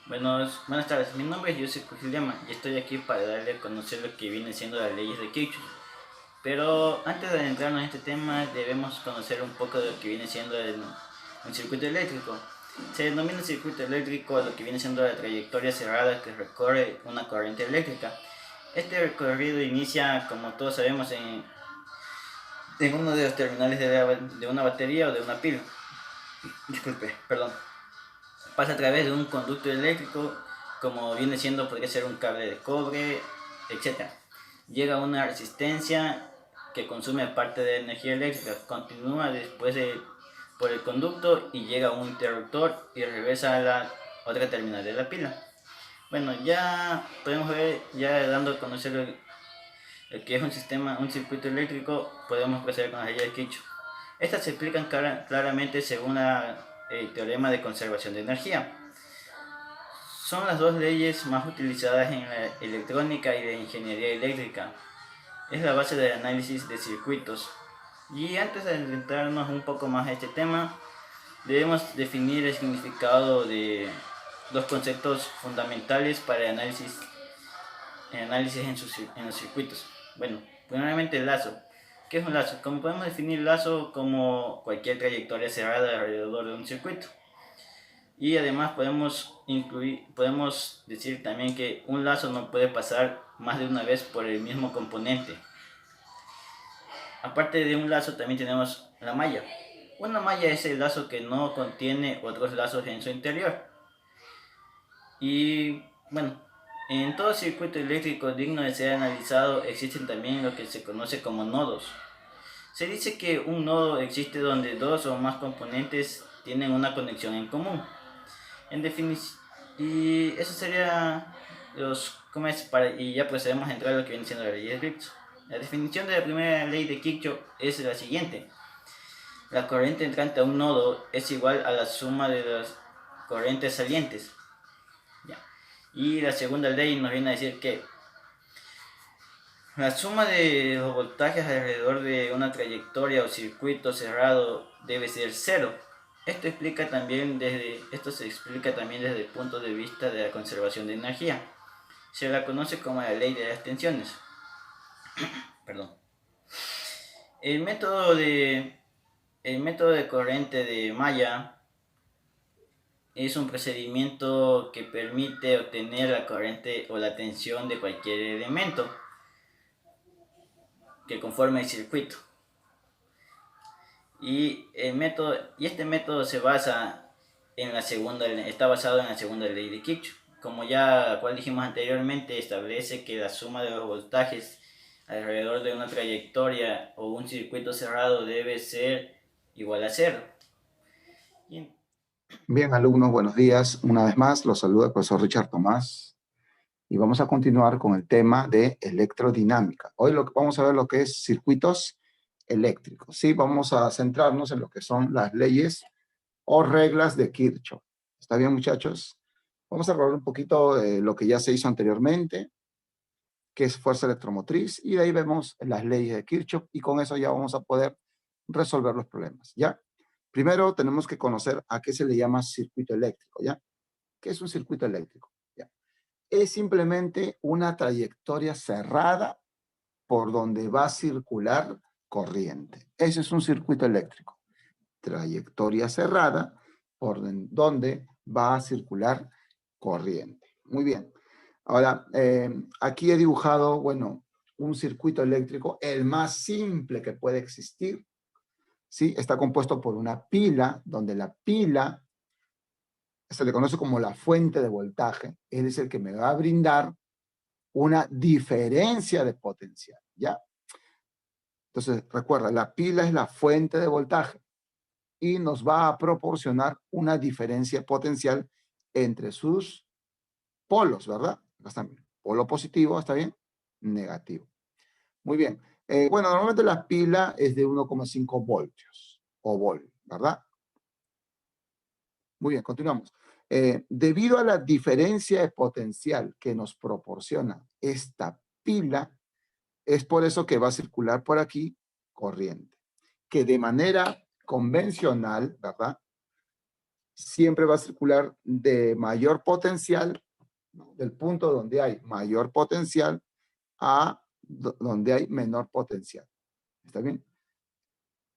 Buenas tardes, mi nombre es Joseph Kujilema y estoy aquí para darle a conocer lo que viene siendo las leyes de Kirchhoff. Pero antes de adentrarnos en este tema, debemos conocer un poco de lo que viene siendo un circuito eléctrico. Se denomina circuito eléctrico lo que viene siendo la trayectoria cerrada que recorre una corriente eléctrica. Este recorrido inicia, como todos sabemos, en uno de los terminales de una batería o de una pila. Disculpe, perdón. Pasa a través de un conducto eléctrico, como viene siendo, podría ser un cable de cobre, etcétera. Llega a una resistencia que consume parte de energía eléctrica, continúa por el conducto y llega a un interruptor y regresa a la otra terminal de la pila. Bueno, ya podemos ver, ya dando a conocer el que es un circuito eléctrico, podemos proceder con las leyes de Kirchhoff. Estas se explican claramente según el teorema de conservación de energía. Son las dos leyes más utilizadas en la electrónica y la ingeniería eléctrica. Es la base del análisis de circuitos. Y antes de adentrarnos un poco más a este tema, debemos definir el significado de dos conceptos fundamentales para el análisis en los circuitos. Bueno, primeramente el lazo. ¿Qué es un lazo? Como podemos definir lazo como cualquier trayectoria cerrada alrededor de un circuito. Y además podemos decir también que un lazo no puede pasar más de una vez por el mismo componente. Aparte de un lazo también tenemos la malla. Una malla es el lazo que no contiene otros lazos en su interior. Y bueno, en todo circuito eléctrico digno de ser analizado existen también lo que se conoce como nodos. Se dice que un nodo existe donde dos o más componentes tienen una conexión en común. En definición, y eso sería ¿cómo es? Y ya procedemos a entrar a lo que viene siendo la ley de Kirchhoff. La definición de la primera ley de Kirchhoff es la siguiente. La corriente entrante a un nodo es igual a la suma de las corrientes salientes. Ya. Y la segunda ley nos viene a decir que la suma de los voltajes alrededor de una trayectoria o circuito cerrado debe ser cero. Esto se explica también desde el punto de vista de la conservación de energía. Se la conoce como la ley de las tensiones. Perdón. El método de, el método de corriente de malla es un procedimiento que permite obtener la corriente o la tensión de cualquier elemento que conforme el circuito. Y este método está basado en la segunda ley de Kirchhoff. Como ya cual dijimos anteriormente, establece que la suma de los voltajes alrededor de una trayectoria o un circuito cerrado debe ser igual a cero. Y Bien, alumnos, buenos días. Una vez más, los saluda el profesor Richard Tomás y vamos a continuar con el tema de electrodinámica. Hoy vamos a ver lo que es circuitos eléctricos. Sí, vamos a centrarnos en lo que son las leyes o reglas de Kirchhoff. ¿Está bien, muchachos? Vamos a hablar un poquito de lo que ya se hizo anteriormente, que es fuerza electromotriz, y de ahí vemos las leyes de Kirchhoff y con eso ya vamos a poder resolver los problemas, ¿ya? Primero tenemos que conocer a qué se le llama circuito eléctrico, ¿ya? ¿Qué es un circuito eléctrico? ¿Ya? Es simplemente una trayectoria cerrada por donde va a circular corriente. Ese es un circuito eléctrico. Trayectoria cerrada por donde va a circular corriente. Muy bien. Ahora, aquí he dibujado, bueno, un circuito eléctrico, el más simple que puede existir, ¿sí? Está compuesto por una pila, donde la pila se le conoce como la fuente de voltaje. Él es el que me va a brindar una diferencia de potencial, ¿ya? Entonces, recuerda, la pila es la fuente de voltaje y nos va a proporcionar una diferencia potencial entre sus polos, ¿verdad? Acá está bien. Polo positivo, ¿está bien? Negativo. Muy bien. Bueno, normalmente la pila es de 1,5 voltios o volt, ¿verdad? Muy bien, continuamos. Debido a la diferencia de potencial que nos proporciona esta pila, es por eso que va a circular por aquí corriente, que de manera convencional, ¿verdad? siempre va a circular de mayor potencial, ¿no? Del punto donde hay mayor potencial a donde hay menor potencial. ¿Está bien?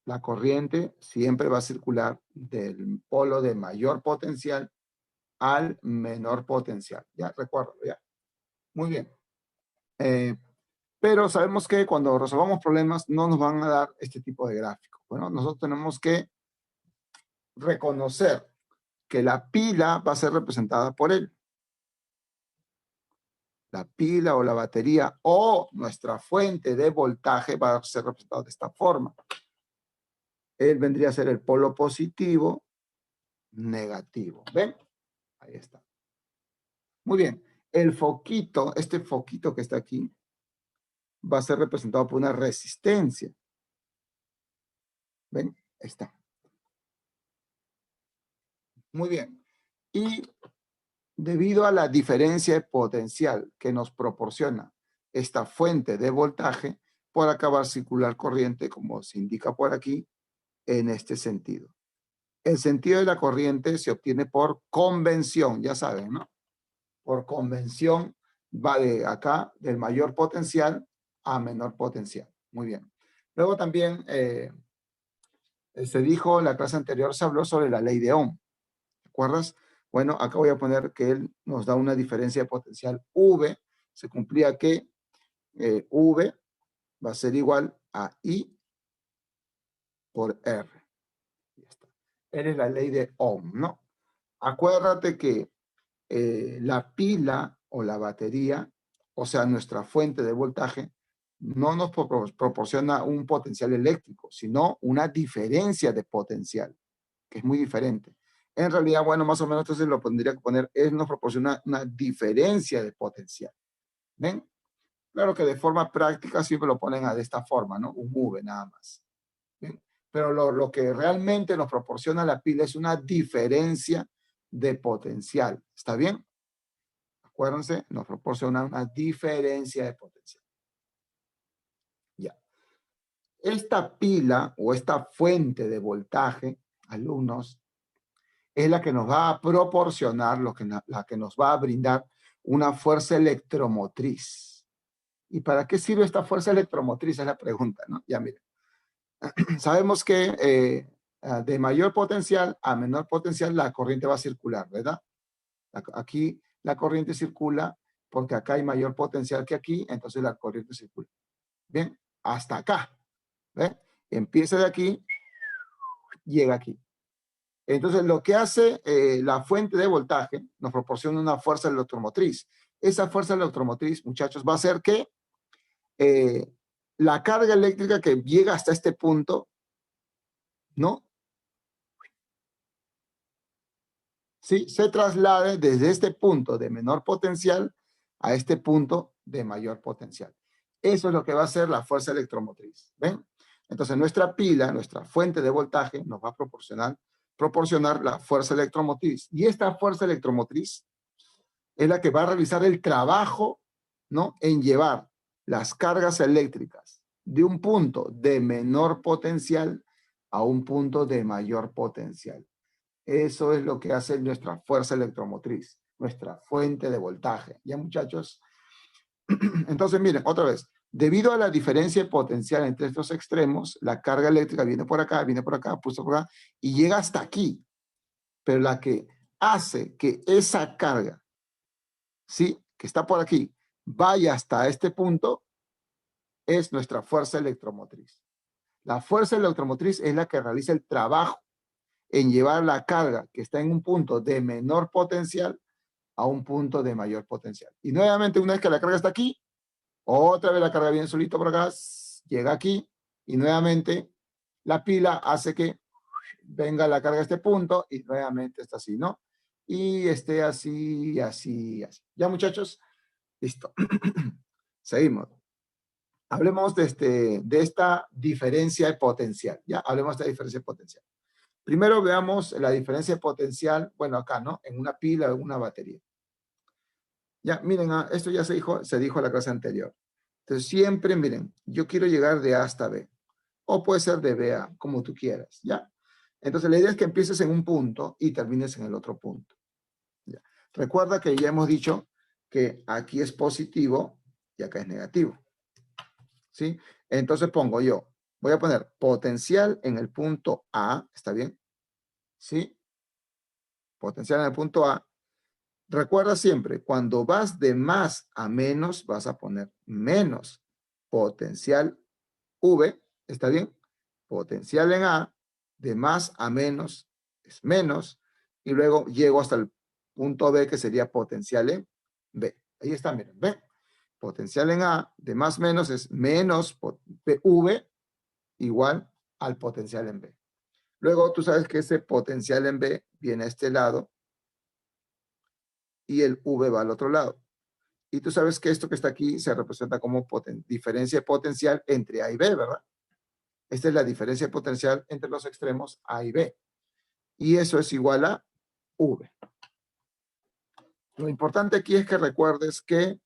La corriente siempre va a circular del polo de mayor potencial al menor potencial. Ya, recuerdo, ya. Muy bien. Pero sabemos que cuando resolvamos problemas no nos van a dar este tipo de gráficos. Bueno, nosotros tenemos que reconocer que la pila va a ser representada por él. La pila o la batería o nuestra fuente de voltaje va a ser representada de esta forma. Él vendría a ser el polo positivo, negativo. ¿Ven? Ahí está. Muy bien. El foquito, este foquito que está aquí, va a ser representado por una resistencia. ¿Ven? Ahí está. Muy bien. Y debido a la diferencia de potencial que nos proporciona esta fuente de voltaje, por acá va a circular corriente, como se indica por aquí, en este sentido. El sentido de la corriente se obtiene por convención, ya saben, ¿no? Por convención va de acá, del mayor potencial a menor potencial. Muy bien. Luego también se dijo, en la clase anterior se habló sobre la ley de Ohm. ¿Te acuerdas? Bueno, acá voy a poner que él nos da una diferencia de potencial V. Se cumplía que V va a ser igual a I por R. R es la ley de Ohm, ¿no? Acuérdate que la pila o la batería, o sea, nuestra fuente de voltaje, no nos proporciona un potencial eléctrico, sino una diferencia de potencial, que es muy diferente. En realidad, bueno, más o menos entonces lo tendría que poner, él nos proporciona una diferencia de potencial. ¿Ven? Claro que de forma práctica siempre lo ponen de esta forma, ¿no? Un V nada más. ¿Ven? Pero lo que realmente nos proporciona la pila es una diferencia de potencial. ¿Está bien? Acuérdense, nos proporciona una diferencia de potencial. Ya. Esta pila o esta fuente de voltaje, alumnos, es la que nos va a proporcionar, la que nos va a brindar una fuerza electromotriz. ¿Y para qué sirve esta fuerza electromotriz? Es la pregunta, ¿no? Ya miren. Sabemos que de mayor potencial a menor potencial la corriente va a circular, ¿verdad? Aquí la corriente circula porque acá hay mayor potencial que aquí, entonces la corriente circula. Bien, hasta acá. ¿Ven? Empieza de aquí, llega aquí. Entonces, lo que hace la fuente de voltaje nos proporciona una fuerza electromotriz. Esa fuerza electromotriz, muchachos, va a hacer que la carga eléctrica que llega hasta este punto, ¿no? Sí, se traslade desde este punto de menor potencial a este punto de mayor potencial. Eso es lo que va a hacer la fuerza electromotriz. ¿Ven? Entonces, nuestra pila, nuestra fuente de voltaje, nos va a proporcionar la fuerza electromotriz. Y esta fuerza electromotriz es la que va a realizar el trabajo, ¿no? En llevar las cargas eléctricas de un punto de menor potencial a un punto de mayor potencial. Eso es lo que hace nuestra fuerza electromotriz, nuestra fuente de voltaje. ¿Ya, muchachos? Entonces, miren, otra vez. Debido a la diferencia de potencial entre estos extremos, la carga eléctrica viene por acá, puso por acá, y llega hasta aquí. Pero la que hace que esa carga, ¿sí? Que está por aquí, vaya hasta este punto, es nuestra fuerza electromotriz. La fuerza electromotriz es la que realiza el trabajo en llevar la carga que está en un punto de menor potencial a un punto de mayor potencial. Y nuevamente, una vez que la carga está aquí, otra vez la carga viene solito por acá, llega aquí, y nuevamente la pila hace que venga la carga a este punto, y nuevamente está así, ¿no? Y esté así, así, así. ¿Ya, muchachos? Listo. Seguimos. Hablemos de esta diferencia de potencial. Ya, hablemos de esta diferencia de potencial. Primero veamos la diferencia de potencial, bueno, acá, ¿no? En una pila o en una batería. Ya, miren, esto ya se dijo en la clase anterior. Entonces, siempre, miren, yo quiero llegar de A hasta B. O puede ser de B a, como tú quieras, ¿ya? Entonces la idea es que empieces en un punto y termines en el otro punto. Ya. Recuerda que ya hemos dicho que aquí es positivo y acá es negativo. ¿Sí? Entonces pongo yo, voy a poner potencial en el punto A, ¿está bien? ¿Sí? Potencial en el punto A. Recuerda siempre, cuando vas de más a menos, vas a poner menos. Potencial V, ¿está bien? Potencial en A, de más a menos es menos, y luego llego hasta el punto B, que sería potencial en B. Ahí está, miren, ¿ven? Potencial en A, de más menos es menos V igual al potencial en B. Luego tú sabes que ese potencial en B viene a este lado y el V va al otro lado. Y tú sabes que esto que está aquí se representa como diferencia potencial entre A y B, ¿verdad? Esta es la diferencia potencial entre los extremos A y B. Y eso es igual a V. Lo importante aquí es que recuerdes que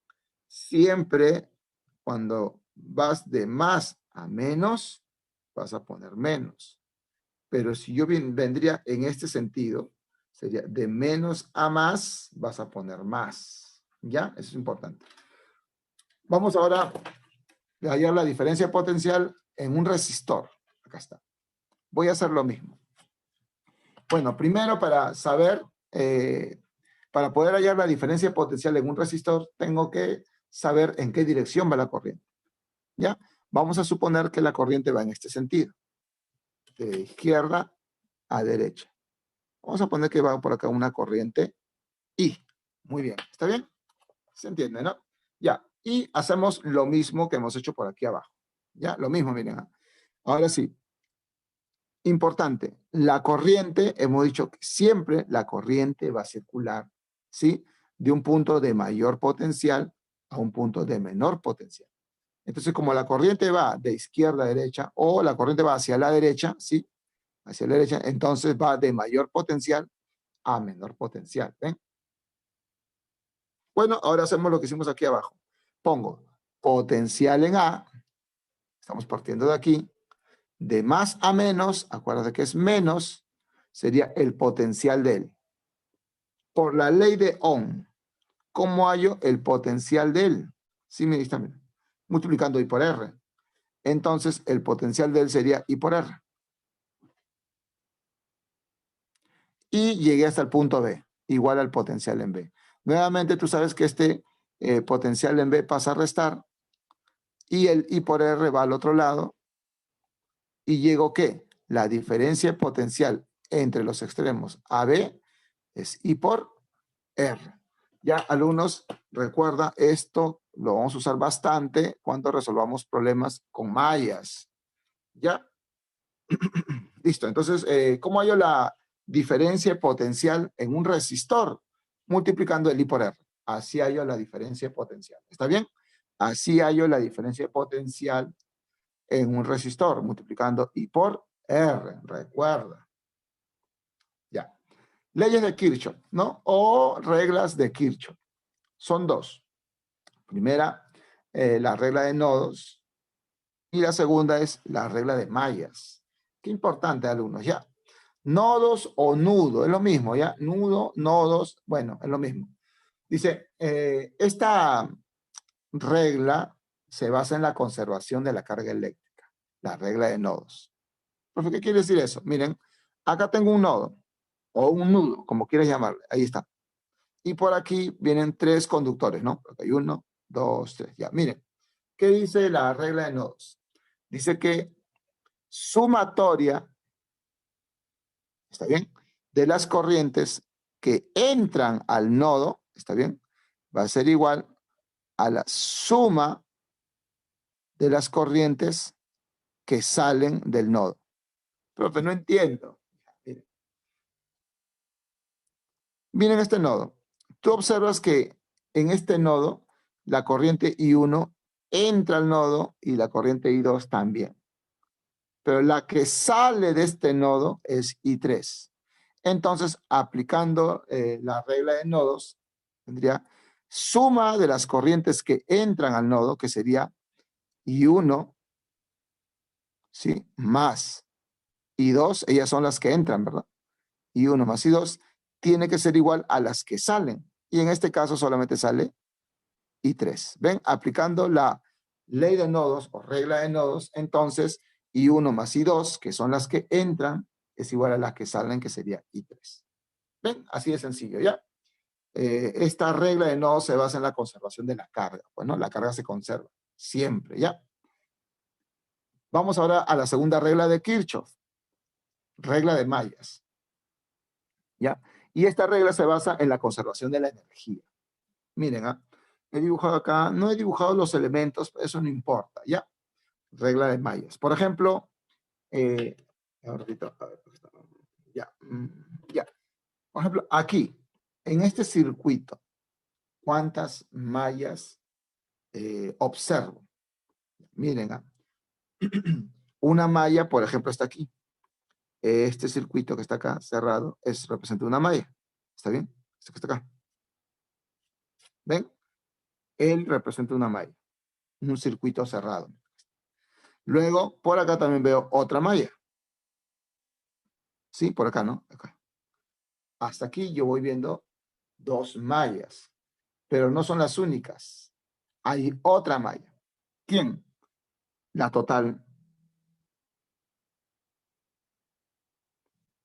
siempre cuando vas de más a menos, vas a poner menos. Pero si yo vendría en este sentido, sería de menos a más, vas a poner más. ¿Ya? Eso es importante. Vamos ahora a hallar la diferencia potencial en un resistor. Acá está. Voy a hacer lo mismo. Bueno, primero para saber, para poder hallar la diferencia potencial en un resistor, tengo que saber en qué dirección va la corriente. ¿Ya? Vamos a suponer que la corriente va en este sentido, de izquierda a derecha. Vamos a poner que va por acá una corriente I. Muy bien, ¿está bien? ¿Se entiende, no? Ya, y hacemos lo mismo que hemos hecho por aquí abajo. Ya, lo mismo, miren. Ahora sí, importante, la corriente, hemos dicho que siempre la corriente va a circular, ¿sí? De un punto de mayor potencial a un punto de menor potencial. Entonces, como la corriente va de izquierda a derecha o la corriente va hacia la derecha, ¿sí? Hacia la derecha, entonces va de mayor potencial a menor potencial, ¿ven? Bueno, ahora hacemos lo que hicimos aquí abajo. Pongo potencial en A, estamos partiendo de aquí, de más a menos, acuérdate que es menos, sería el potencial de él. Por la ley de Ohm, ¿cómo hallo el potencial de él? Sí, me dice también. Multiplicando I por R. Entonces, el potencial de él sería I por R. Y llegué hasta el punto B, igual al potencial en B. Nuevamente, tú sabes que este potencial en B pasa a restar y el I por R va al otro lado. Y llego ¿qué? La diferencia potencial entre los extremos AB es I por R. Ya, alumnos, recuerda, esto lo vamos a usar bastante cuando resolvamos problemas con mallas. ¿Ya? Listo. Entonces, ¿cómo hallo la diferencia potencial en un resistor? Multiplicando el I por R. Así hallo la diferencia potencial. ¿Está bien? Así hallo la diferencia potencial en un resistor, multiplicando I por R. Recuerda. Ya. Leyes de Kirchhoff, ¿no? O reglas de Kirchhoff. Son dos. Primera, la regla de nodos. Y la segunda es la regla de mallas. Qué importante, alumnos, ya. Nodos o nudo, es lo mismo, ¿ya? Nudo, nodos, bueno, es lo mismo. Dice, esta regla se basa en la conservación de la carga eléctrica, la regla de nodos. Profe, ¿qué quiere decir eso? Miren, acá tengo un nodo, o un nudo, como quieras llamarle, ahí está. Y por aquí vienen tres conductores, ¿no? Porque hay uno, dos, tres, ya. Miren, ¿qué dice la regla de nodos? Dice que sumatoria, ¿está bien? De las corrientes que entran al nodo, ¿está bien? Va a ser igual a la suma de las corrientes que salen del nodo. Profe, no entiendo. Miren, miren este nodo. Tú observas que en este nodo la corriente I1 entra al nodo y la corriente I2 también. Pero la que sale de este nodo es I3. Entonces, aplicando la regla de nodos, tendría suma de las corrientes que entran al nodo, que sería I1, ¿sí? Más y 2, ellas son las que entran, ¿verdad? Y 1 más y 2 tiene que ser igual a las que salen. Y en este caso solamente sale I3. ¿Ven? Aplicando la ley de nodos o regla de nodos, entonces I1 más I2, que son las que entran, es igual a las que salen, que sería I3. ¿Ven? Así de sencillo, ¿ya? Esta regla de nodos se basa en la conservación de la carga. Bueno, la carga se conserva siempre, ¿ya? Vamos ahora a la segunda regla de Kirchhoff, regla de mallas, ¿ya? Y esta regla se basa en la conservación de la energía. Miren, he dibujado acá, no he dibujado los elementos, eso no importa, ¿ya? Regla de mallas. Por ejemplo, ahorita, a ver, ya, ya. Por ejemplo, aquí, en este circuito, ¿cuántas mallas observo? Miren, una malla, por ejemplo, está aquí. Este circuito que está acá, cerrado, representa una malla. ¿Está bien? Este que está acá. ¿Ven? Él representa una malla. Un circuito cerrado. Luego, por acá también veo otra malla. Sí, por acá, ¿no? Acá. Hasta aquí yo voy viendo 2 mallas, pero no son las únicas. Hay otra malla. ¿Quién? La total.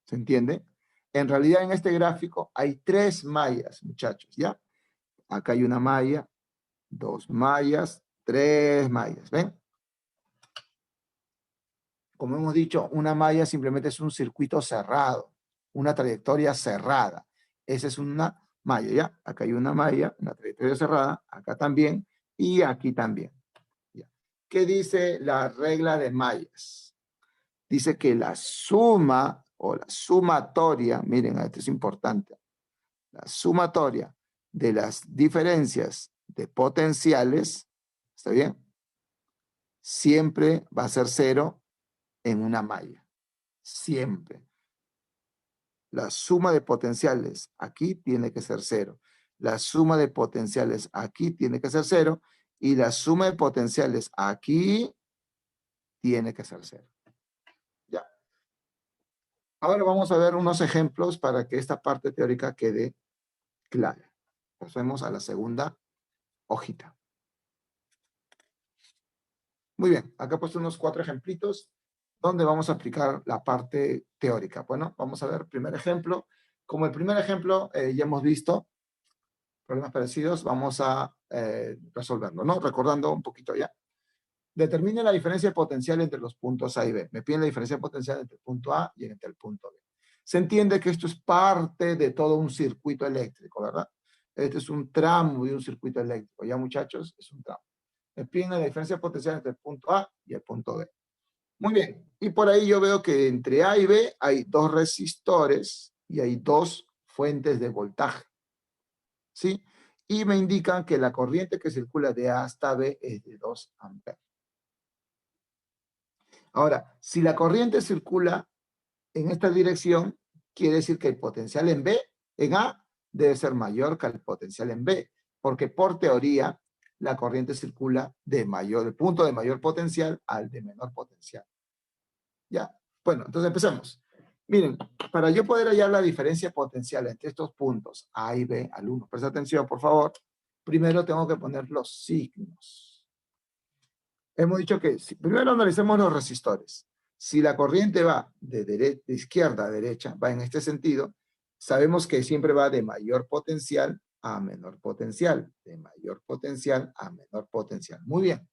¿Se entiende? En realidad en este gráfico hay 3 mallas, muchachos, ¿ya? Acá hay una malla, 2 mallas, 3 mallas, ¿ven? Como hemos dicho, una malla simplemente es un circuito cerrado, una trayectoria cerrada. Esa es una malla, ¿ya? Acá hay una malla, una trayectoria cerrada, acá también y aquí también. ¿Ya? ¿Qué dice la regla de mallas? Dice que la suma o la sumatoria, miren, esto es importante, la sumatoria de las diferencias de potenciales, ¿está bien? Siempre va a ser 0 en una malla. Siempre. La suma de potenciales aquí tiene que ser 0. La suma de potenciales aquí tiene que ser 0. Y la suma de potenciales aquí tiene que ser 0. Ya. Ahora vamos a ver unos ejemplos para que esta parte teórica quede clara. Pasemos a la segunda hojita. Muy bien, acá he puesto unos 4 ejemplitos donde vamos a aplicar la parte teórica. Bueno, vamos a ver el primer ejemplo. Como el primer ejemplo ya hemos visto problemas parecidos, vamos a resolverlo, ¿no? Recordando un poquito ya. Determine la diferencia potencial entre los puntos A y B. Me piden la diferencia potencial entre el punto A y entre el punto B. Se entiende que esto es parte de todo un circuito eléctrico, ¿verdad? Este es un tramo de un circuito eléctrico. Ya, muchachos, es un tramo. Me piden la diferencia potencial entre el punto A y el punto B. Muy bien. Y por ahí yo veo que entre A y B hay 2 resistores y hay 2 fuentes de voltaje. ¿Sí? Y me indican que la corriente que circula de A hasta B es de 2 amperes. Ahora, si la corriente circula en esta dirección, quiere decir que el potencial en B, en A, debe ser mayor que el potencial en B, porque por teoría la corriente circula del punto de mayor potencial al de menor potencial. ¿Ya? Bueno, entonces empecemos. Miren, para yo poder hallar la diferencia potencial entre estos puntos A y B, alumnos, presta atención, por favor. Primero tengo que poner los signos. Hemos dicho que primero analicemos los resistores. Si la corriente va de izquierda a derecha, va en este sentido, sabemos que siempre va de mayor potencial a menor potencial, de mayor potencial a menor potencial. Muy bien.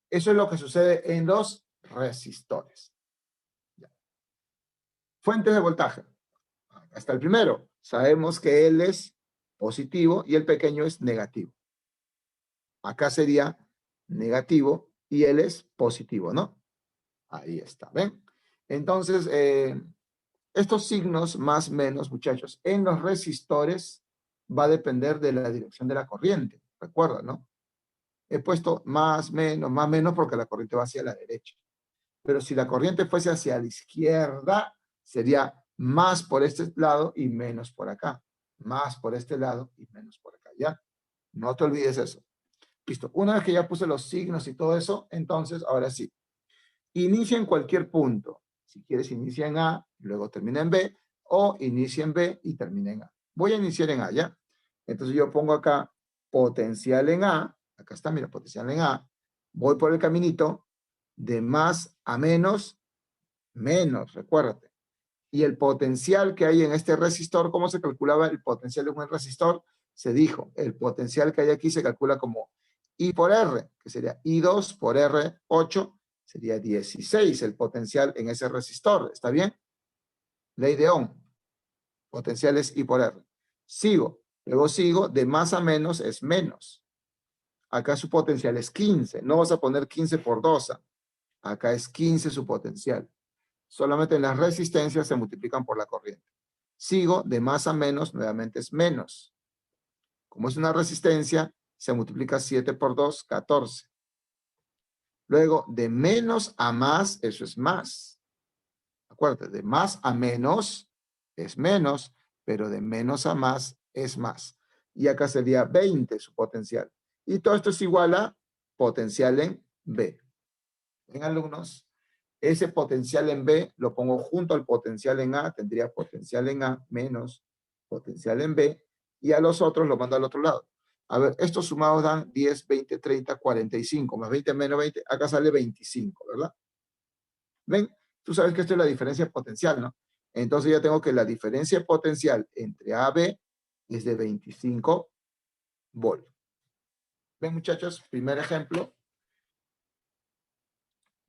Eso es lo que sucede en los resistores. Fuentes de voltaje. Hasta el primero. Sabemos que él es positivo y el pequeño es negativo. Acá sería negativo y él es positivo, ¿no? Ahí está, ¿ven? Entonces, estos signos más menos, muchachos, en los resistores va a depender de la dirección de la corriente. ¿Recuerdan, no? He puesto más menos porque la corriente va hacia la derecha. Pero si la corriente fuese hacia la izquierda, sería más por este lado y menos por acá. Más por este lado y menos por acá, ¿ya? No te olvides eso. Listo. Una vez que ya puse los signos y todo eso, entonces, ahora sí. Inicia en cualquier punto. Si quieres, inicia en A, luego termina en B, o inicia en B y termina en A. Voy a iniciar en A, ¿ya? Entonces yo pongo acá potencial en A, acá está, mira, potencial en A, voy por el caminito de más a menos, menos, recuérdate. Y el potencial que hay en este resistor, ¿cómo se calculaba el potencial de un resistor? Se dijo, el potencial que hay aquí se calcula como I por R, que sería I2 por R8, sería 16 el potencial en ese resistor, ¿está bien? Ley de Ohm, potencial es I por R. Sigo, luego sigo, de más a menos es menos. Acá su potencial es 15, no vas a poner 15 por 2, acá es 15 su potencial. Solamente en las resistencias se multiplican por la corriente. Sigo, de más a menos, nuevamente es menos. Como es una resistencia, se multiplica 7 por 2, 14. Luego, de menos a más, eso es más. Acuérdate, de más a menos es menos, pero de menos a más es más. Y acá sería 20 su potencial. Y todo esto es igual a potencial en B. ¿Ven, alumnos? Ese potencial en B lo pongo junto al potencial en A, tendría potencial en A menos potencial en B, y a los otros lo mando al otro lado. A ver, estos sumados dan 10, 20, 30, 45, más 20 menos 20, acá sale 25, ¿verdad? ¿Ven? Tú sabes que esto es la diferencia potencial, ¿no? Entonces ya tengo que la diferencia potencial entre A y B es de 25 volts. ¿Ven, muchachos? Primer ejemplo.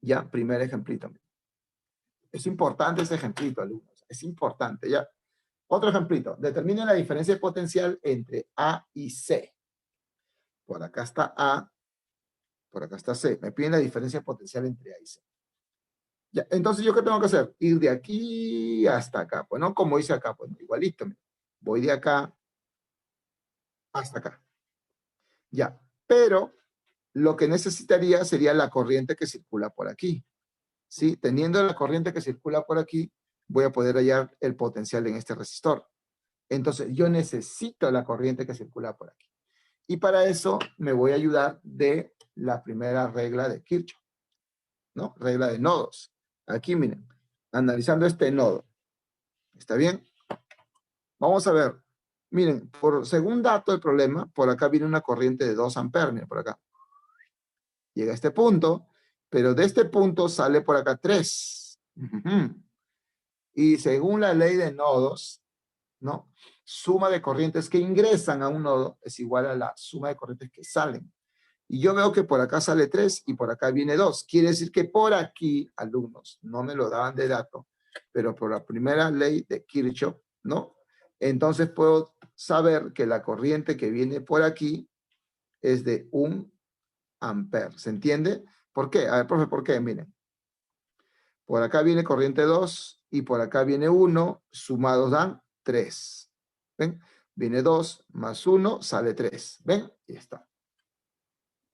Ya, primer ejemplito. Es importante ese ejemplito, alumnos. Es importante, ya. Otro ejemplito. Determine la diferencia potencial entre A y C. Por acá está A, por acá está C. Me piden la diferencia potencial entre A y C. Ya, entonces, ¿yo qué tengo que hacer? Ir de aquí hasta acá. Pues no como hice acá, pues igualito. Voy de acá hasta acá. Ya, pero lo que necesitaría sería la corriente que circula por aquí. ¿Sí? Teniendo la corriente que circula por aquí, voy a poder hallar el potencial en este resistor. Entonces, yo necesito la corriente que circula por aquí. Y para eso me voy a ayudar de la primera regla de Kirchhoff, ¿no? Regla de nodos. Aquí, miren, analizando este nodo. ¿Está bien? Vamos a ver. Miren, según dato del problema, por acá viene una corriente de 2 amperes, miren, por acá. Llega a este punto, pero de este punto sale por acá 3. Y según la ley de nodos, ¿no? Suma de corrientes que ingresan a un nodo es igual a la suma de corrientes que salen. Y yo veo que por acá sale 3 y por acá viene 2. Quiere decir que por aquí, alumnos, no me lo daban de dato, pero por la primera ley de Kirchhoff, ¿no? Entonces puedo saber que la corriente que viene por aquí es de 1 ampere. ¿Se entiende? ¿Por qué? A ver, profe, ¿por qué? Miren. Por acá viene corriente 2 y por acá viene 1, sumados dan 3. ¿Ven? Viene 2 más 1, sale 3. ¿Ven? Y está.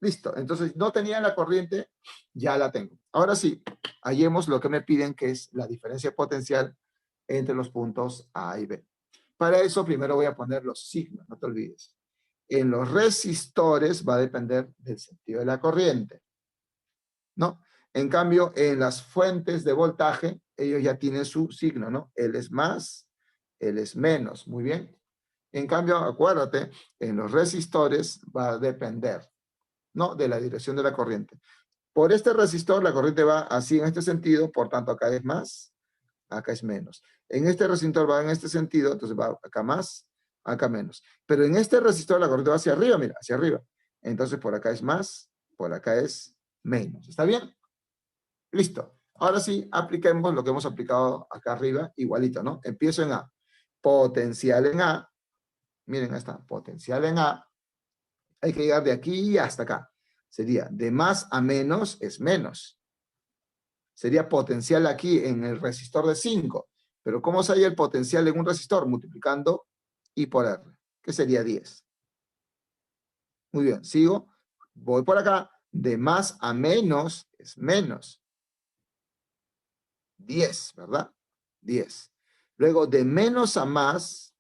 Listo. Entonces, no tenía la corriente, ya la tengo. Ahora sí, hallemos lo que me piden, que es la diferencia potencial entre los puntos A y B. Para eso, primero voy a poner los signos, no te olvides. En los resistores va a depender del sentido de la corriente, ¿no? En cambio, en las fuentes de voltaje, ellos ya tienen su signo, ¿no? L es más, L es menos. Muy bien. En cambio, acuérdate, en los resistores va a depender, ¿no? De la dirección de la corriente. Por este resistor, la corriente va así en este sentido, por tanto, acá es más, acá es menos. En este resistor va en este sentido, entonces va acá más, acá menos. Pero en este resistor la corriente va hacia arriba, mira, hacia arriba. Entonces, por acá es más, por acá es menos. ¿Está bien? Listo. Ahora sí, apliquemos lo que hemos aplicado acá arriba, igualito, ¿no? Empiezo en A. Potencial en A. Miren, ahí está. Potencial en A. Hay que llegar de aquí hasta acá. Sería de más a menos es menos. Sería potencial aquí en el resistor de 5. Pero ¿cómo se halla el potencial en un resistor? Multiplicando I por R, que sería 10. Muy bien, sigo. Voy por acá. De más a menos es menos. 10, ¿verdad? 10. Luego, de menos a más,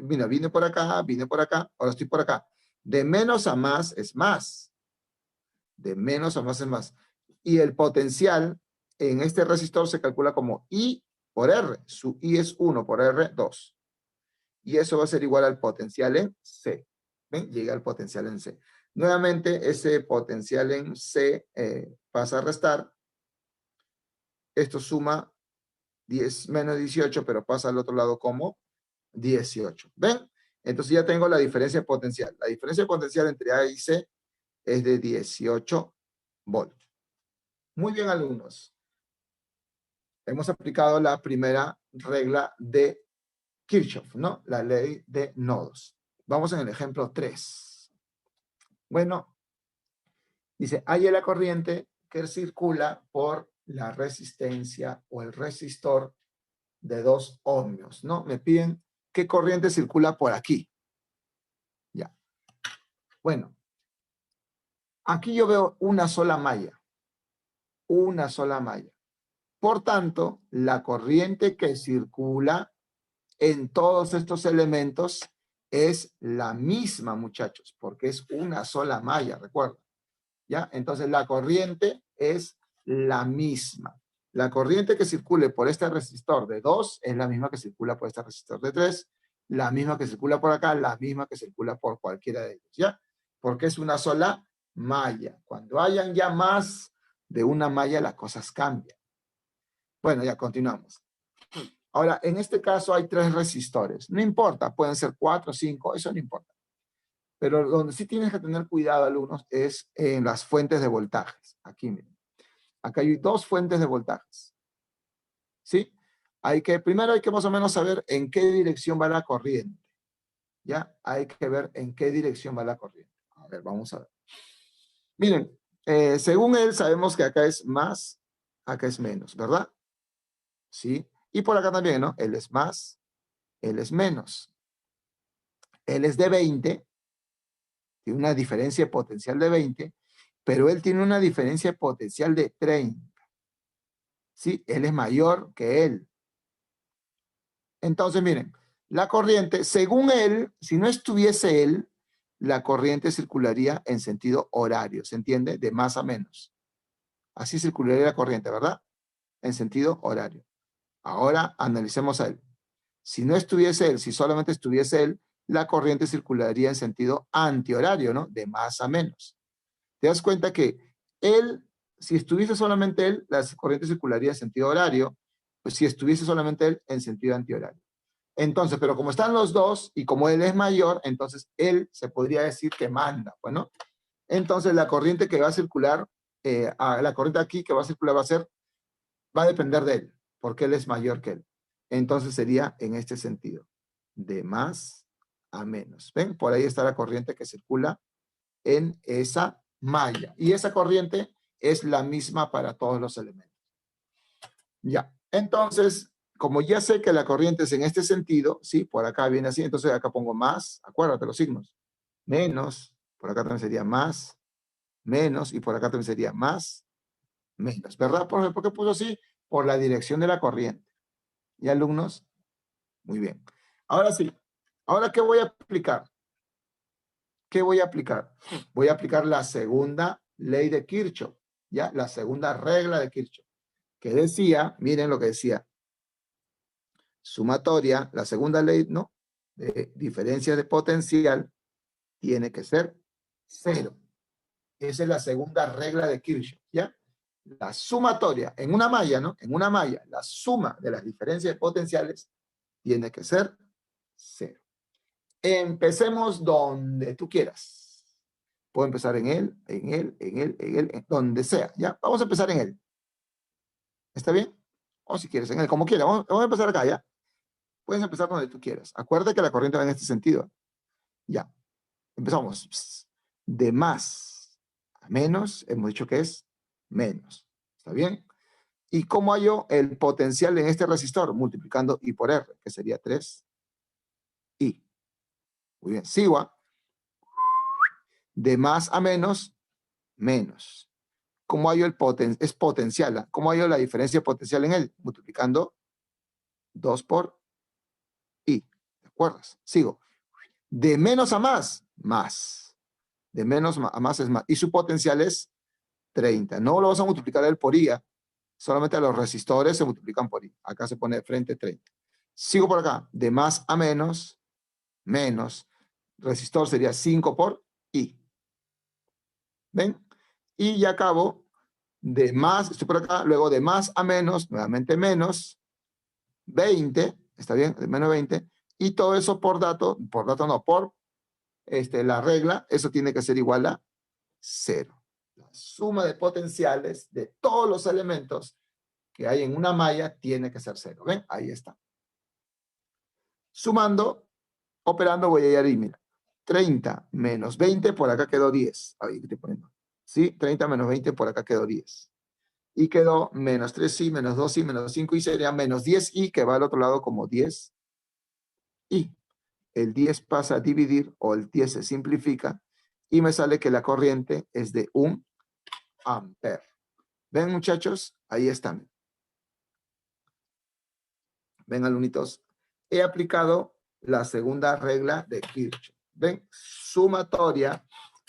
mira, vine por acá, ahora estoy por acá. De menos a más es más. De menos a más es más. Y el potencial en este resistor se calcula como I por R. Su I es 1 por R, 2. Y eso va a ser igual al potencial en C. ¿Ven? Llega al potencial en C. Nuevamente, ese potencial en C pasa a restar. Esto suma 10 menos 18, pero pasa al otro lado como 18. ¿Ven? Entonces ya tengo la diferencia potencial. La diferencia potencial entre A y C es de 18 voltios. Muy bien, alumnos. Hemos aplicado la primera regla de Kirchhoff, ¿no? La ley de nodos. Vamos en el ejemplo 3. Bueno, dice, halla la corriente que circula por la resistencia o el resistor de 2 ohmios, ¿no? Me piden qué corriente circula por aquí. Ya. Bueno, aquí yo veo una sola malla. Una sola malla. Por tanto, la corriente que circula en todos estos elementos es la misma, muchachos, porque es una sola malla, recuerda. ¿Ya? Entonces, la corriente es la misma. La corriente que circule por este resistor de 2 es la misma que circula por este resistor de 3, la misma que circula por acá, la misma que circula por cualquiera de ellos, ¿ya? Porque es una sola malla. Cuando hayan ya más de una malla, las cosas cambian. Bueno, ya continuamos. Ahora, en este caso hay 3 resistores. No importa, pueden ser 4 o 5, eso no importa. Pero donde sí tienes que tener cuidado, alumnos, es en las fuentes de voltajes. Aquí, miren. Acá hay 2 fuentes de voltajes. ¿Sí? Primero hay que más o menos saber en qué dirección va la corriente. ¿Ya? Hay que ver en qué dirección va la corriente. A ver, vamos a ver. Miren, según él, sabemos que acá es más, acá es menos, ¿verdad? ¿Sí? Y por acá también, ¿no? Él es más, él es menos. Él es de 20, tiene una diferencia potencial de 20, pero él tiene una diferencia potencial de 30. ¿Sí? Él es mayor que él. Entonces, miren, la corriente, según él, si no estuviese él, la corriente circularía en sentido horario, ¿se entiende? De más a menos. Así circularía la corriente, ¿verdad? En sentido horario. Ahora analicemos a él. Si no estuviese él, si solamente estuviese él, la corriente circularía en sentido antihorario, ¿no? De más a menos. Te das cuenta que él, si estuviese solamente él, la corriente circularía en sentido horario, pues si estuviese solamente él, en sentido antihorario. Entonces, pero como están los dos y como él es mayor, entonces él se podría decir que manda, bueno. Entonces la corriente que va a circular, la corriente aquí que va a circular va a depender de él, porque él es mayor que él. Entonces sería en este sentido, de más a menos. ¿Ven? Por ahí está la corriente que circula en esa malla. Y esa corriente es la misma para todos los elementos. Ya. Entonces, como ya sé que la corriente es en este sentido, ¿sí? Por acá viene así, entonces acá pongo más, acuérdate los signos. Menos, por acá también sería más, menos, y por acá también sería más, menos. ¿Verdad? ¿Por qué puso así? Por la dirección de la corriente. ¿Y alumnos? Muy bien. Ahora sí. ¿Ahora qué voy a aplicar? ¿Qué voy a aplicar? Voy a aplicar la segunda ley de Kirchhoff, ¿ya? La segunda regla de Kirchhoff, que decía, miren lo que decía, sumatoria, la segunda ley, ¿no? De diferencia de potencial tiene que ser 0. Esa es la segunda regla de Kirchhoff, ¿ya? La sumatoria en una malla, ¿no? En una malla, la suma de las diferencias potenciales tiene que ser 0. Empecemos donde tú quieras. Puedo empezar en él, en donde sea, ¿ya? Vamos a empezar en él. ¿Está bien? O si quieres, en él, como quieras. Vamos a empezar acá, ¿ya? Puedes empezar donde tú quieras. Acuérdate que la corriente va en este sentido. Ya. Empezamos. De más a menos, hemos dicho que es menos. ¿Está bien? ¿Y cómo hallo el potencial en este resistor? Multiplicando I por R, que sería 3I. Muy bien. Sigo. De más a menos, menos. ¿Cómo hallo es potencial? ¿Cómo hallo la diferencia potencial en él? Multiplicando 2 por I. ¿Te acuerdas? Sigo. De menos a más, más. De menos a más es más. Y su potencial es 30. No lo vas a multiplicar él por I. Solamente los resistores se multiplican por I. Acá se pone frente 30. Sigo por acá. De más a menos, menos. Resistor sería 5 por I. ¿Ven? Y ya acabo. De más, estoy por acá. Luego de más a menos, nuevamente menos. 20. ¿Está bien? De menos 20. Y todo eso por dato no, por la regla, eso tiene que ser igual a 0. La suma de potenciales de todos los elementos que hay en una malla tiene que ser 0. ¿Ven? Ahí está. Sumando, operando, voy a ir ahí, mira. 30 menos 20, por acá quedó 10. Ahí estoy poniendo. ¿Sí? 30 menos 20, por acá quedó 10. Y quedó menos 3i, menos 2i, menos 5i, sería menos 10i, que va al otro lado como 10i. El 10 pasa a dividir, o el 10 se simplifica, y me sale que la corriente es de 1 ampere. ¿Ven, muchachos? Ahí están. ¿Ven, alumnitos? He aplicado la segunda regla de Kirchhoff. ¿Ven? Sumatoria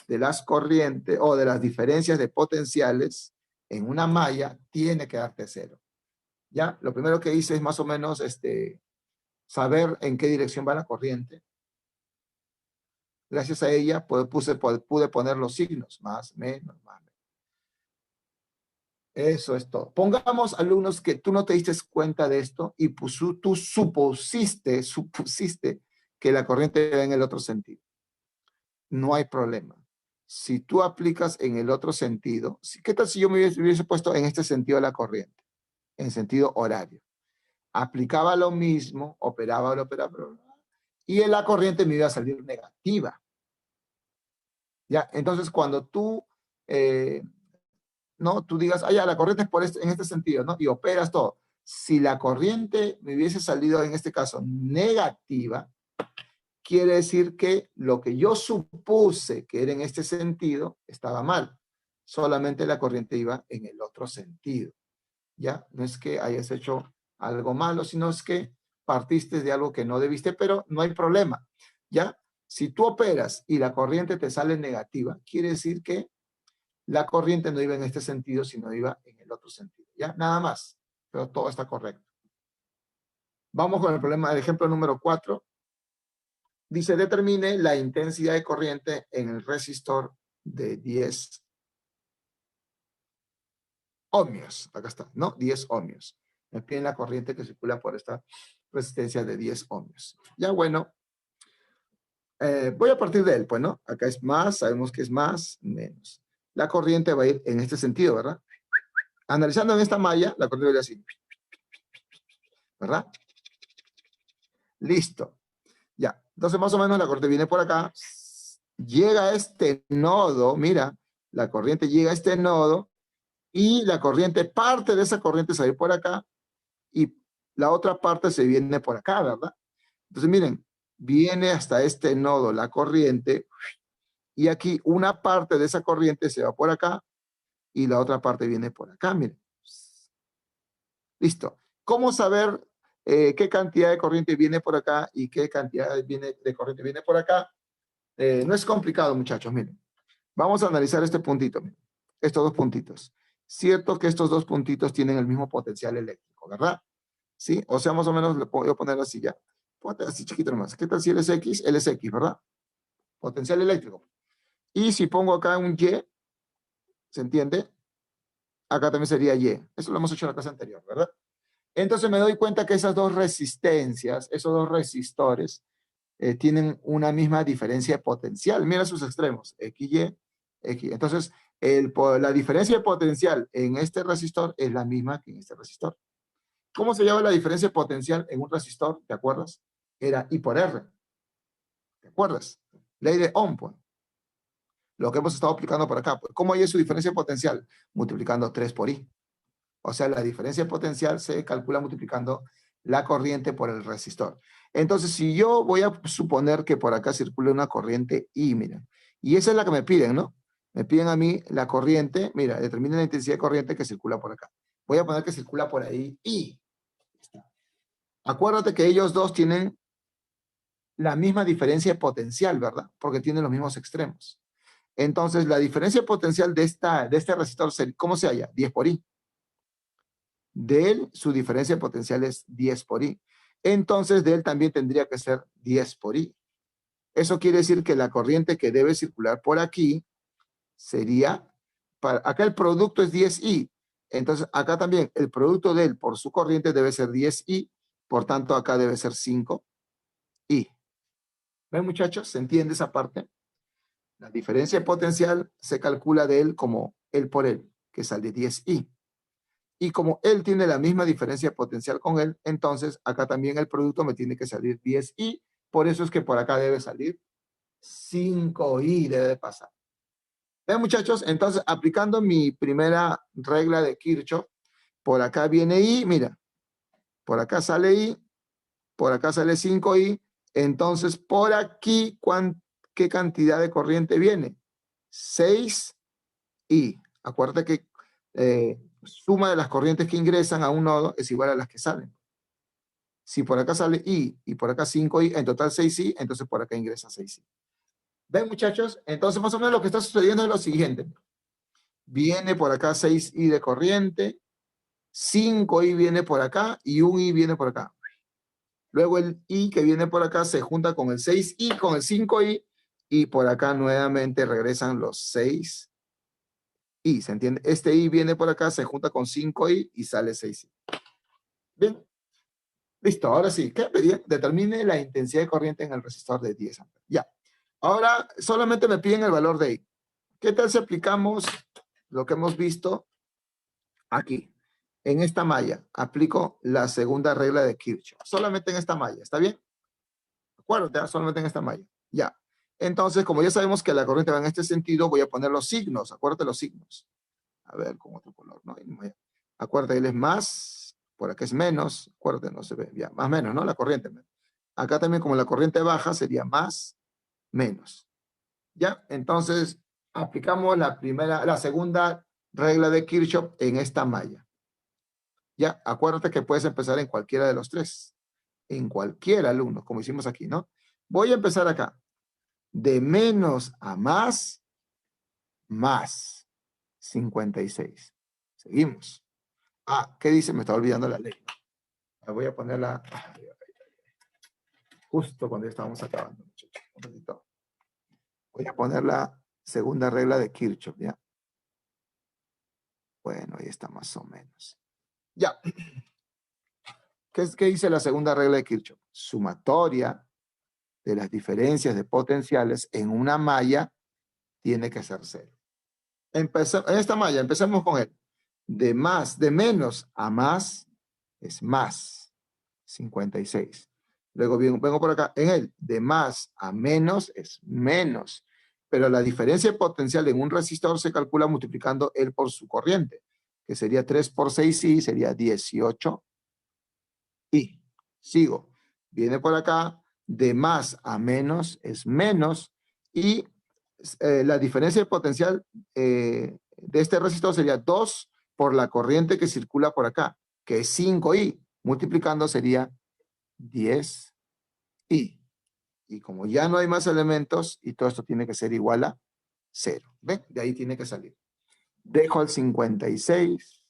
de las corrientes o de las diferencias de potenciales en una malla tiene que darte 0. ¿Ya? Lo primero que hice es más o menos saber en qué dirección va la corriente. Gracias a ella pude poner los signos, más, menos, más. Eso es todo. Pongamos, alumnos, que tú no te diste cuenta de esto y tú supusiste que la corriente va en el otro sentido. No hay problema. Si tú aplicas en el otro sentido, ¿qué tal si yo me hubiese puesto en este sentido la corriente? En sentido horario. Aplicaba lo mismo, operaba, y en la corriente me iba a salir negativa. ¿Ya? Entonces, cuando tú... ¿no? Tú digas, ya, la corriente es en este sentido, ¿no? Y operas todo. Si la corriente me hubiese salido, en este caso, negativa, quiere decir que lo que yo supuse que era en este sentido estaba mal. Solamente la corriente iba en el otro sentido. ¿Ya? No es que hayas hecho algo malo, sino es que partiste de algo que no debiste, pero no hay problema. ¿Ya? Si tú operas y la corriente te sale negativa, quiere decir que la corriente no iba en este sentido, sino iba en el otro sentido. ¿Ya? Nada más. Pero todo está correcto. Vamos con el problema, el ejemplo número 4. Dice, determine la intensidad de corriente en el resistor de 10 ohmios. Acá está, ¿no? 10 ohmios. Me piden la corriente que circula por esta resistencia de 10 ohmios. Ya, bueno. Voy a partir de él, pues, ¿no? Acá es más, sabemos que es más, menos. La corriente va a ir en este sentido, ¿verdad? Analizando en esta malla, la corriente va a ir así. ¿Verdad? Listo. Ya. Entonces, más o menos, la corriente viene por acá. Llega a este nodo. Mira, la corriente llega a este nodo. Y la corriente, parte de esa corriente se va a ir por acá. Y la otra parte se viene por acá, ¿verdad? Entonces, miren, viene hasta este nodo la corriente. Y aquí una parte de esa corriente se va por acá. Y la otra parte viene por acá, miren. Listo. ¿Cómo saber qué cantidad de corriente viene por acá y qué cantidad de corriente viene por acá? No es complicado, muchachos, miren. Vamos a analizar este puntito, miren. Estos dos puntitos. Cierto que estos dos puntitos tienen el mismo potencial eléctrico, ¿verdad? ¿Sí? O sea, más o menos, voy a ponerlo así ya. Ponte así chiquito nomás. ¿Qué tal si él es X? Él es X, ¿verdad? Potencial eléctrico. Y si pongo acá un Y, ¿se entiende? Acá también sería Y. Eso lo hemos hecho en la clase anterior, ¿verdad? Entonces me doy cuenta que esas dos resistencias, esos dos resistores, tienen una misma diferencia de potencial. Mira sus extremos, XY, X. Entonces, la diferencia de potencial en este resistor es la misma que en este resistor. ¿Cómo se llama la diferencia de potencial en un resistor? ¿Te acuerdas? Era I por R. ¿Te acuerdas? Ley de Ohm, pues. Lo que hemos estado aplicando por acá. Pues. ¿Cómo hay su diferencia de potencial? Multiplicando 3 por I. O sea, la diferencia de potencial se calcula multiplicando la corriente por el resistor. Entonces, si yo voy a suponer que por acá circula una corriente I, miren, y esa es la que me piden, ¿no? Me piden a mí la corriente, mira, determina la intensidad de corriente que circula por acá. Voy a poner que circula por ahí I. Acuérdate que ellos dos tienen la misma diferencia de potencial, ¿verdad? Porque tienen los mismos extremos. Entonces, la diferencia de potencial de este resistor, ¿cómo se halla? 10 por I. De él, su diferencia de potencial es 10 por I. Entonces, de él también tendría que ser 10 por I. Eso quiere decir que la corriente que debe circular por aquí sería, acá el producto es 10I. Entonces, acá también el producto de él por su corriente debe ser 10I. Por tanto, acá debe ser 5I. ¿Ven, muchachos? ¿Se entiende esa parte? La diferencia de potencial se calcula de él como él por él, que sale 10I. Y como él tiene la misma diferencia de potencial con él, entonces acá también el producto me tiene que salir 10I. Por eso es que por acá debe salir 5I, debe de pasar. ¿Ven, muchachos? Entonces, aplicando mi primera regla de Kirchhoff, por acá viene I, mira, por acá sale I, por acá sale 5I, entonces por aquí, ¿qué cantidad de corriente viene? 6I. Acuérdate que suma de las corrientes que ingresan a un nodo es igual a las que salen. Si por acá sale I y por acá 5I, en total 6I, entonces por acá ingresa 6I. ¿Ven, muchachos? Entonces, más o menos lo que está sucediendo es lo siguiente. Viene por acá 6I de corriente, 5I viene por acá y 1I viene por acá. Luego el I que viene por acá se junta con el 6I, con el 5I, y por acá nuevamente regresan los 6I. ¿Se entiende? Este I viene por acá, se junta con 5I y sale 6I. Bien. Listo, ahora sí. ¿Qué pedían? Determine la intensidad de corriente en el resistor de 10 amperes. Ya. Ahora solamente me piden el valor de I. ¿Qué tal si aplicamos lo que hemos visto aquí? En esta malla aplico la segunda regla de Kirchhoff. Solamente en esta malla, ¿está bien? Acuérdate, solamente en esta malla. Ya. Entonces, como ya sabemos que la corriente va en este sentido, voy a poner los signos. Acuérdate los signos. A ver, con otro color, ¿no? Acuérdate, él es más, por acá es menos. Acuérdate, no se ve. Ya, más menos, ¿no? La corriente. Acá también, como la corriente baja, sería más, menos. ¿Ya? Entonces, aplicamos la segunda regla de Kirchhoff en esta malla. ¿Ya? Acuérdate que puedes empezar en cualquiera de los tres. En cualquier alumno, como hicimos aquí, ¿no? Voy a empezar acá. De menos a más, más 56. Seguimos. Ah, ¿qué dice? Me está olvidando la ley. Voy a ponerla justo cuando estábamos acabando, muchachos. Un poquito. Voy a poner la segunda regla de Kirchhoff, ¿ya? Bueno, ahí está más o menos. Ya. ¿Qué dice la segunda regla de Kirchhoff? Sumatoria de las diferencias de potenciales en una malla tiene que ser cero. En esta malla, empecemos con él. De menos a más es más 56. Luego vengo por acá. En él, de más a menos es menos. Pero la diferencia de potencial en un resistor se calcula multiplicando él por su corriente, que sería 3 por 6i, sería 18i. Sigo. Viene por acá. De más a menos es menos. Y la diferencia de potencial de este resistor sería 2 por la corriente que circula por acá, que es 5i. Multiplicando sería 10i. Y como ya no hay más elementos, y todo esto tiene que ser igual a 0. ¿Ven? De ahí tiene que salir. Dejo el 56.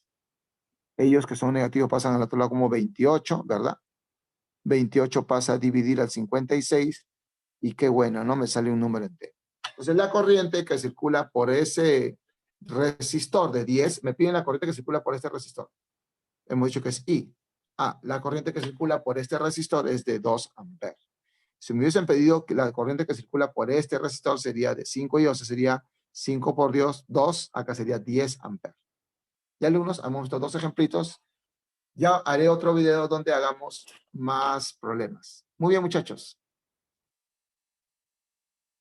Ellos que son negativos pasan al otro lado como 28, ¿verdad? 28 pasa a dividir al 56. Y qué bueno, ¿no? Me sale un número entero. Entonces la corriente que circula por ese resistor de 10, me piden la corriente que circula por este resistor. Hemos dicho que es I. La corriente que circula por este resistor es de 2 amperes. Si me hubiesen pedido que la corriente que circula por este resistor sería de 5i, o sea, sería 5 por 2, acá sería 10 amperes. Y alumnos, hemos visto dos ejemplitos. Ya haré otro video donde hagamos más problemas. Muy bien, muchachos.